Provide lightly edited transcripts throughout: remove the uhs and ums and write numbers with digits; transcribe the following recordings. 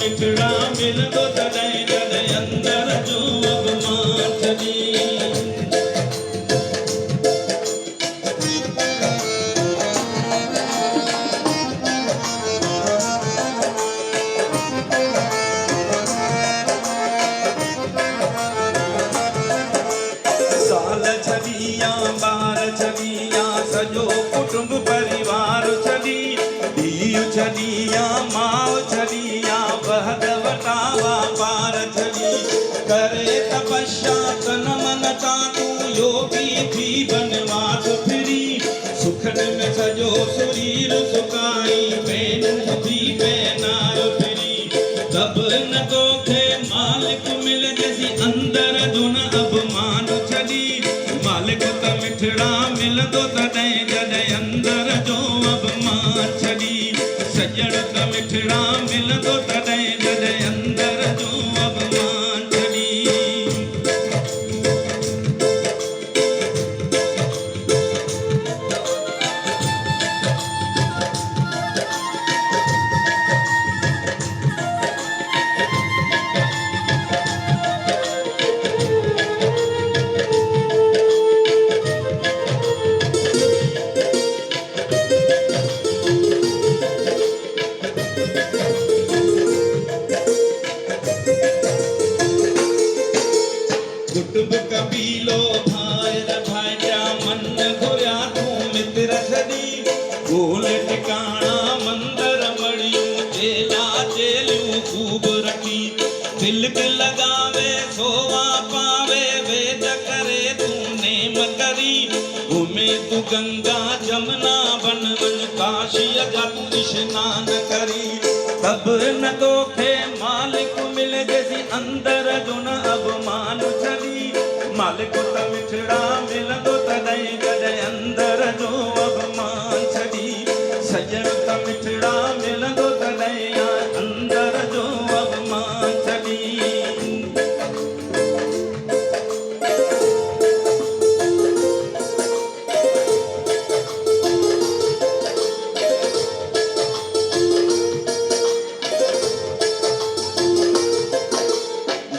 मिठड़ा मिलंदो तॾहिं जॾहिं अंदर जो अभिमान छॾी। साल छॾिया ॿार छॾिया सॼो कुटुंब परिवार छॾी, धीउ छॾिया माउ छॾिया बहद वटा वापार छॾी। करे तपस्या तन मन सां तूं योगी थी बनवास फिरी, सुखन में सॼो शरीर सुकाई भेनरूं थी पहनायो फिरी। तब न तोखे मालिक मिलजेसी अंदर जो न अभिमान छॾी। मालिक त मिठड़ा मिलंदो तॾहिं जॾहिं अंदर जो अभिमान छॾी। सजण त मिठड़ा मिलंदो तॾहिं जॾहिं अंदर जो अभिमान छॾी। कुटुंब कबीलो भाइर भाइटिया मन घुरिया तूं मित्र छॾी। ॻोल टिकाणा मंदर मड़ियूं चेला चेलियूं ख़ूब रखी। तिलक लॻावे सोवा पावे वेद करे तूं नेम करी। घुमे तूं गंगा जमुना बन वन काशीअ जा तूं स्नान करी। तब न तोखे मालिक मिलजेसी अंदर जो न अभिमान छॾी। मालिक त मिठड़ा मिलंदो तॾहिं जॾहिं अंदर जो अभिमान छॾी। सजण त मिठड़ा मिलंदो तॾहिं अंदर जो अभिमान छॾी।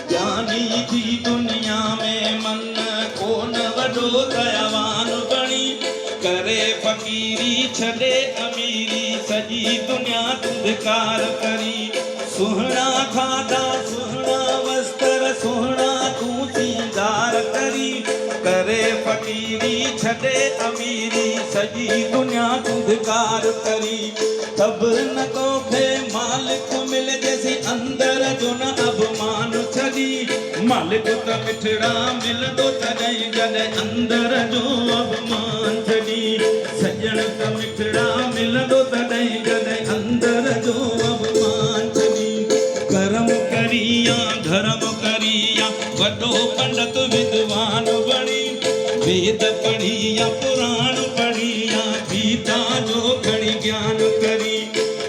ज्ञानी थी दुनिया में मन कोन वॾो दयावान बणी। करे फ़कीरी छॾे अमीरी सॼी दुनिया तूं धिकार करी। सुहिणा खाधा सुहिणा वस्त्र सुहिणा तूं सींगार करी। करे फ़कीरी छॾे अमीरी सॼी दुनिया तूं धिकार करी। तब न तोखे मालिक मिलजेसी अंदर जो न अभिमान छॾी। मालिक त मिठड़ा मिलंदो तॾहिं जॾहिं अंदर जो अभिमान छॾी। सजण त मिठड़ा मिलंदो तॾहिं जॾहिं अंदर जो अभिमान छॾी। कर्म करिया धर्म करिया वॾो पंडित विद्वान बणी। वेद पढ़िया पुराण पढ़िया गीता जो खणी ज्ञान करी।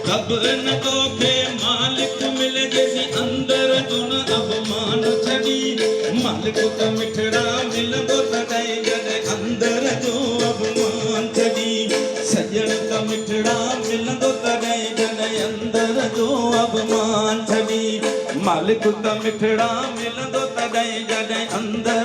तब न तोखे मालिक मिलजेसी अंदर जो न अभिमान छॾी। मालिक त मिठड़ा मिलंदो तॾहिं जॾहिं अंदर जो अभिमान छॾी। सजण त मिठड़ा मिलंदो तॾहिं जॾहिं अंदर जो अभिमान छॾी। मालिक त मिठड़ा मिलंदो तॾहिं जॾहिं अंदर